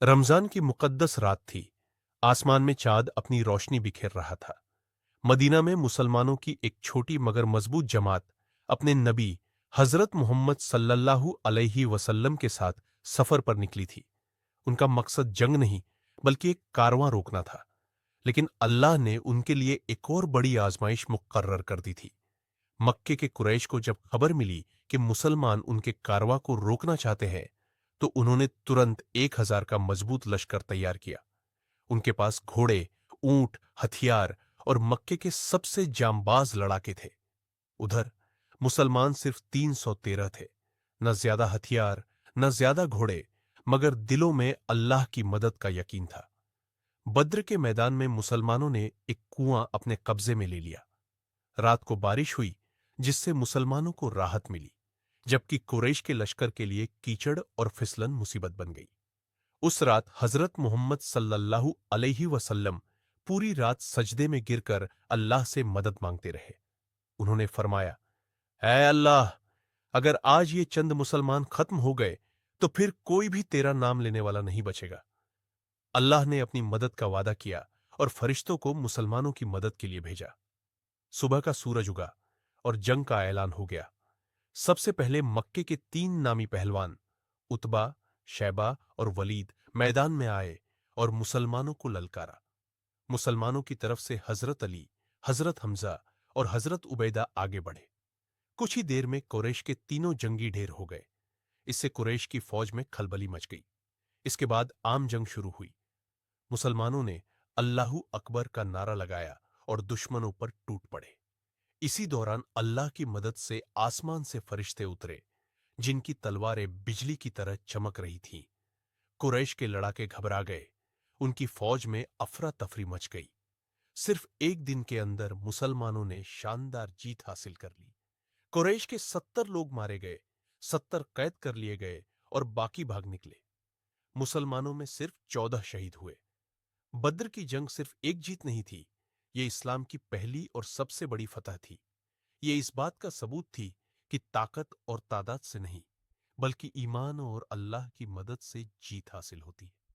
رمضان کی مقدس رات تھی۔ آسمان میں چاند اپنی روشنی بکھیر رہا تھا۔ مدینہ میں مسلمانوں کی ایک چھوٹی مگر مضبوط جماعت اپنے نبی حضرت محمد صلی اللہ علیہ وسلم کے ساتھ سفر پر نکلی تھی۔ ان کا مقصد جنگ نہیں بلکہ ایک کارواں روکنا تھا، لیکن اللہ نے ان کے لیے ایک اور بڑی آزمائش مقرر کر دی تھی۔ مکے کے قریش کو جب خبر ملی کہ مسلمان ان کے کارواں کو روکنا چاہتے ہیں تو انہوں نے ترنت 1000 کا مضبوط لشکر تیار کیا۔ ان کے پاس گھوڑے، اونٹ، ہتھیار اور مکے کے سب سے جانباز لڑاکے تھے۔ ادھر مسلمان صرف 313 تھے، نہ زیادہ ہتھیار، نہ زیادہ گھوڑے، مگر دلوں میں اللہ کی مدد کا یقین تھا۔ بدر کے میدان میں مسلمانوں نے ایک کنواں اپنے قبضے میں لے لیا۔ رات کو بارش ہوئی جس سے مسلمانوں کو راحت ملی، جبکہ قریش کے لشکر کے لیے کیچڑ اور پھسلن مصیبت بن گئی۔ اس رات حضرت محمد صلی اللہ علیہ وسلم پوری رات سجدے میں گر کر اللہ سے مدد مانگتے رہے۔ انہوں نے فرمایا، اے اللہ، اگر آج یہ چند مسلمان ختم ہو گئے تو پھر کوئی بھی تیرا نام لینے والا نہیں بچے گا۔ اللہ نے اپنی مدد کا وعدہ کیا اور فرشتوں کو مسلمانوں کی مدد کے لیے بھیجا۔ صبح کا سورج اگا اور جنگ کا اعلان ہو گیا۔ سب سے پہلے مکے کے 3 نامی پہلوان عتبہ، شیبہ اور ولید میدان میں آئے اور مسلمانوں کو للکارا۔ مسلمانوں کی طرف سے حضرت علی، حضرت حمزہ اور حضرت عبیدہ آگے بڑھے۔ کچھ ہی دیر میں قریش کے تینوں جنگی ڈھیر ہو گئے۔ اس سے قریش کی فوج میں کھلبلی مچ گئی۔ اس کے بعد عام جنگ شروع ہوئی۔ مسلمانوں نے اللہ اکبر کا نعرہ لگایا اور دشمنوں پر ٹوٹ پڑے۔ اسی دوران اللہ کی مدد سے آسمان سے فرشتے اترے جن کی تلواریں بجلی کی طرح چمک رہی تھیں۔ قریش کے لڑاکے گھبرا گئے، ان کی فوج میں افراتفری مچ گئی۔ صرف ایک دن کے اندر مسلمانوں نے شاندار جیت حاصل کر لی۔ قریش کے 70 لوگ مارے گئے، 70 قید کر لیے گئے اور باقی بھاگ نکلے۔ مسلمانوں میں صرف 14 شہید ہوئے۔ بدر کی جنگ صرف ایک جیت نہیں تھی، یہ اسلام کی پہلی اور سب سے بڑی فتح تھی۔ یہ اس بات کا ثبوت تھی کہ طاقت اور تعداد سے نہیں، بلکہ ایمان اور اللہ کی مدد سے جیت حاصل ہوتی ہے۔